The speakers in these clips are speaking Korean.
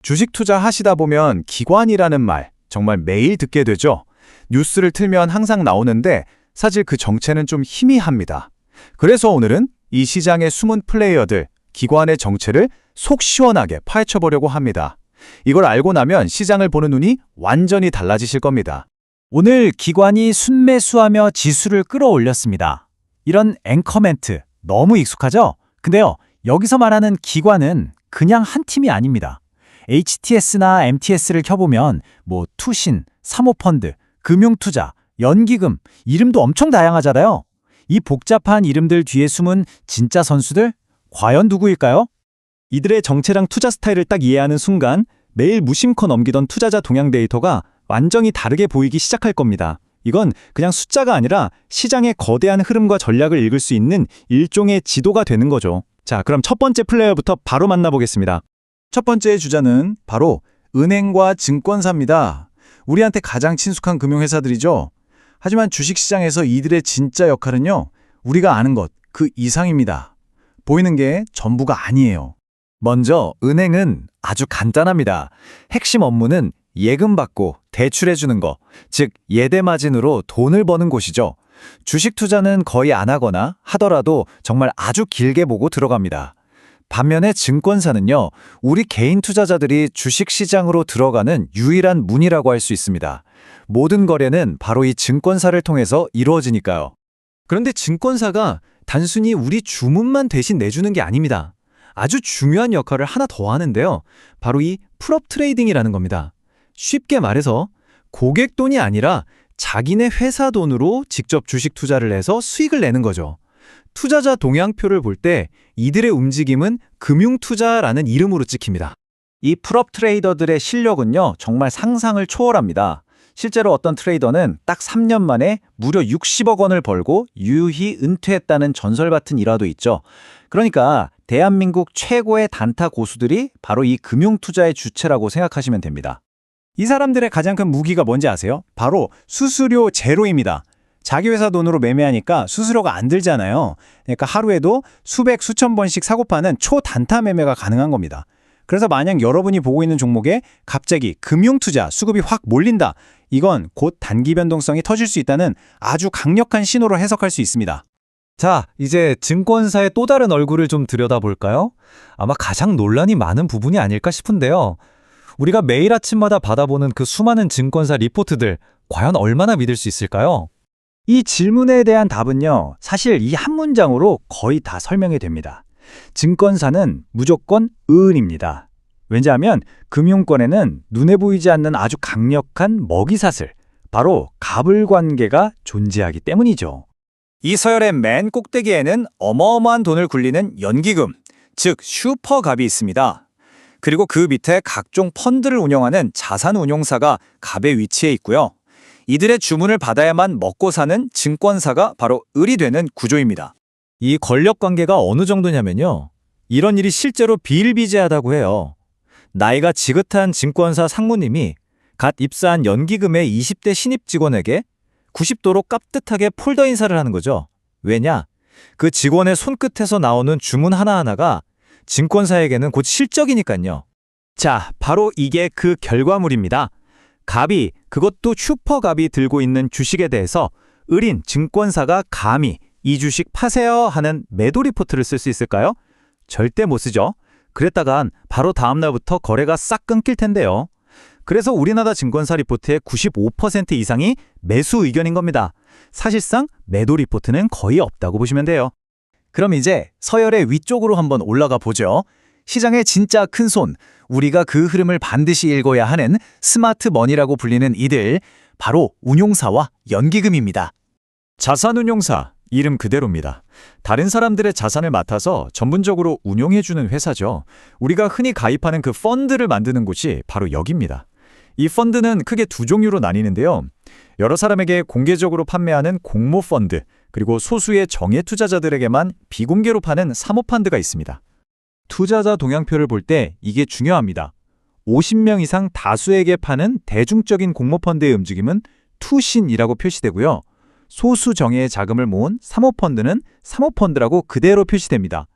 주식 투자 하시다 보면 기관이라는 말 정말 매일 듣게 되죠. 뉴스를 틀면 항상 나오는데 사실 그 정체는 좀 희미합니다. 그래서 오늘은 이 시장의 숨은 플레이어들, 기관의 정체를 속 시원하게 파헤쳐보려고 합니다. 이걸 알고 나면 시장을 보는 눈이 완전히 달라지실 겁니다. 오늘 기관이 순매수하며 지수를 끌어올렸습니다. 이런 앵커 멘트 너무 익숙하죠? 근데요, 여기서 말하는 기관은 그냥 한 팀이 아닙니다. HTS나 MTS를 켜보면 투신, 사모펀드, 금융투자, 연기금, 이름도 엄청 다양하잖아요. 이 복잡한 이름들 뒤에 숨은 진짜 선수들? 과연 누구일까요? 이들의 정체랑 투자 스타일을 딱 이해하는 순간 매일 무심코 넘기던 투자자 동향 데이터가 완전히 다르게 보이기 시작할 겁니다. 이건 그냥 숫자가 아니라 시장의 거대한 흐름과 전략을 읽을 수 있는 일종의 지도가 되는 거죠. 자, 그럼 첫 번째 플레이어부터 바로 만나보겠습니다. 첫 번째 주자는 바로 은행과 증권사입니다. 우리한테 가장 친숙한 금융회사들이죠. 하지만 주식시장에서 이들의 진짜 역할은요, 우리가 아는 것 그 이상입니다. 보이는 게 전부가 아니에요. 먼저 은행은 아주 간단합니다. 핵심 업무는 예금 받고 대출해주는 거, 즉 예대 마진으로 돈을 버는 곳이죠. 주식 투자는 거의 안 하거나 하더라도 정말 아주 길게 보고 들어갑니다. 반면에 증권사는요, 우리 개인 투자자들이 주식시장으로 들어가는 유일한 문이라고 할 수 있습니다. 모든 거래는 바로 이 증권사를 통해서 이루어지니까요. 그런데 증권사가 단순히 우리 주문만 대신 내주는 게 아닙니다. 아주 중요한 역할을 하나 더 하는데요. 바로 이 풀업 트레이딩이라는 겁니다. 쉽게 말해서 고객 돈이 아니라 자기네 회사 돈으로 직접 주식 투자를 해서 수익을 내는 거죠. 투자자 동향표를 볼 때 이들의 움직임은 금융투자라는 이름으로 찍힙니다. 이 풀업 트레이더들의 실력은요, 정말 상상을 초월합니다. 실제로 어떤 트레이더는 딱 3년 만에 무려 60억 원을 벌고 유유히 은퇴했다는 전설 같은 일화도 있죠. 그러니까 대한민국 최고의 단타 고수들이 바로 이 금융투자의 주체라고 생각하시면 됩니다. 이 사람들의 가장 큰 무기가 뭔지 아세요? 바로 수수료 제로입니다. 자기 회사 돈으로 매매하니까 수수료가 안 들잖아요. 그러니까 하루에도 수백, 수천 번씩 사고 파는 초단타 매매가 가능한 겁니다. 그래서 만약 여러분이 보고 있는 종목에 갑자기 금융투자 수급이 확 몰린다. 이건 곧 단기 변동성이 터질 수 있다는 아주 강력한 신호로 해석할 수 있습니다. 자, 이제 증권사의 또 다른 얼굴을 좀 들여다볼까요? 아마 가장 논란이 많은 부분이 아닐까 싶은데요. 우리가 매일 아침마다 받아보는 그 수많은 증권사 리포트들, 과연 얼마나 믿을 수 있을까요? 이 질문에 대한 답은요, 사실 이 한 문장으로 거의 다 설명이 됩니다. 증권사는 무조건 은입니다. 왜냐하면 금융권에는 눈에 보이지 않는 아주 강력한 먹이사슬, 바로 갑을 관계가 존재하기 때문이죠. 이 서열의 맨 꼭대기에는 어마어마한 돈을 굴리는 연기금, 즉 슈퍼갑이 있습니다. 그리고 그 밑에 각종 펀드를 운영하는 자산운용사가 갑에 위치해 있고요. 이들의 주문을 받아야만 먹고 사는 증권사가 바로 을이 되는 구조입니다. 이 권력 관계가 어느 정도냐면요. 이런 일이 실제로 비일비재하다고 해요. 나이가 지긋한 증권사 상무님이 갓 입사한 연기금의 20대 신입 직원에게 90도로 깍듯하게 폴더 인사를 하는 거죠. 왜냐? 그 직원의 손끝에서 나오는 주문 하나하나가 증권사에게는 곧 실적이니까요. 자, 바로 이게 그 결과물입니다. 갑이, 그것도 슈퍼갑이 들고 있는 주식에 대해서 을인 증권사가 감히 이 주식 파세요 하는 매도 리포트를 쓸 수 있을까요? 절대 못 쓰죠. 그랬다간 바로 다음 날부터 거래가 싹 끊길 텐데요. 그래서 우리나라 증권사 리포트의 95% 이상이 매수 의견인 겁니다. 사실상 매도 리포트는 거의 없다고 보시면 돼요. 그럼 이제 서열의 위쪽으로 한번 올라가 보죠. 시장의 진짜 큰 손, 우리가 그 흐름을 반드시 읽어야 하는 스마트 머니라고 불리는 이들, 바로 운용사와 연기금입니다. 자산운용사, 이름 그대로입니다. 다른 사람들의 자산을 맡아서 전문적으로 운용해주는 회사죠. 우리가 흔히 가입하는 그 펀드를 만드는 곳이 바로 여기입니다. 이 펀드는 크게 두 종류로 나뉘는데요. 여러 사람에게 공개적으로 판매하는 공모펀드, 그리고 소수의 정예 투자자들에게만 비공개로 파는 사모펀드가 있습니다. 투자자 동향표를 볼 때 이게 중요합니다. 50명 이상 다수에게 파는 대중적인 공모펀드의 움직임은 투신이라고 표시되고요. 소수 정예의 자금을 모은 사모펀드는 사모펀드라고 그대로 표시됩니다.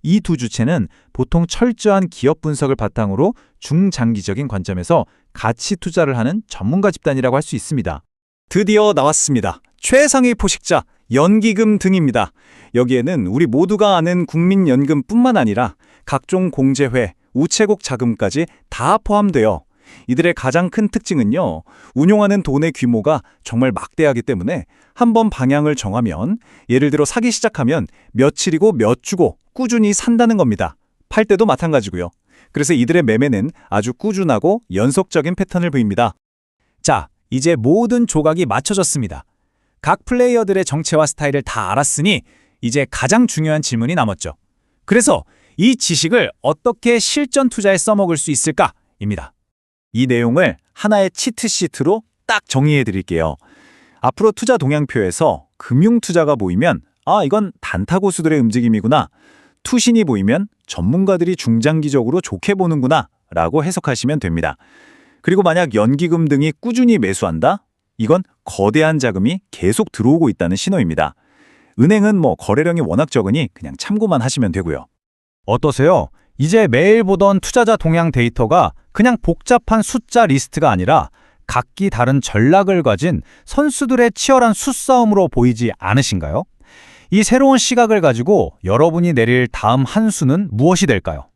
이 두 주체는 보통 철저한 기업 분석을 바탕으로 중장기적인 관점에서 가치 투자를 하는 전문가 집단이라고 할 수 있습니다. 드디어 나왔습니다. 최상위 포식자, 연기금 등입니다. 여기에는 우리 모두가 아는 국민연금뿐만 아니라 각종 공제회, 우체국 자금까지 다 포함되어 이들의 가장 큰 특징은요, 운용하는 돈의 규모가 정말 막대하기 때문에 한번 방향을 정하면, 예를 들어 사기 시작하면 며칠이고 몇 주고 꾸준히 산다는 겁니다. 팔 때도 마찬가지고요. 그래서 이들의 매매는 아주 꾸준하고 연속적인 패턴을 보입니다. 자, 이제 모든 조각이 맞춰졌습니다. 각 플레이어들의 정체와 스타일을 다 알았으니 이제 가장 중요한 질문이 남았죠. 그래서 이 지식을 어떻게 실전 투자에 써먹을 수 있을까입니다. 이 내용을 하나의 치트시트로 딱 정리해 드릴게요. 앞으로 투자 동향표에서 금융투자가 보이면 이건 단타 고수들의 움직임이구나. 투신이 보이면 전문가들이 중장기적으로 좋게 보는구나 라고 해석하시면 됩니다. 그리고 만약 연기금 등이 꾸준히 매수한다? 이건 거대한 자금이 계속 들어오고 있다는 신호입니다. 은행은 거래량이 워낙 적으니 그냥 참고만 하시면 되고요. 어떠세요? 이제 매일 보던 투자자 동향 데이터가 그냥 복잡한 숫자 리스트가 아니라 각기 다른 전략을 가진 선수들의 치열한 수싸움으로 보이지 않으신가요? 이 새로운 시각을 가지고 여러분이 내릴 다음 한 수는 무엇이 될까요?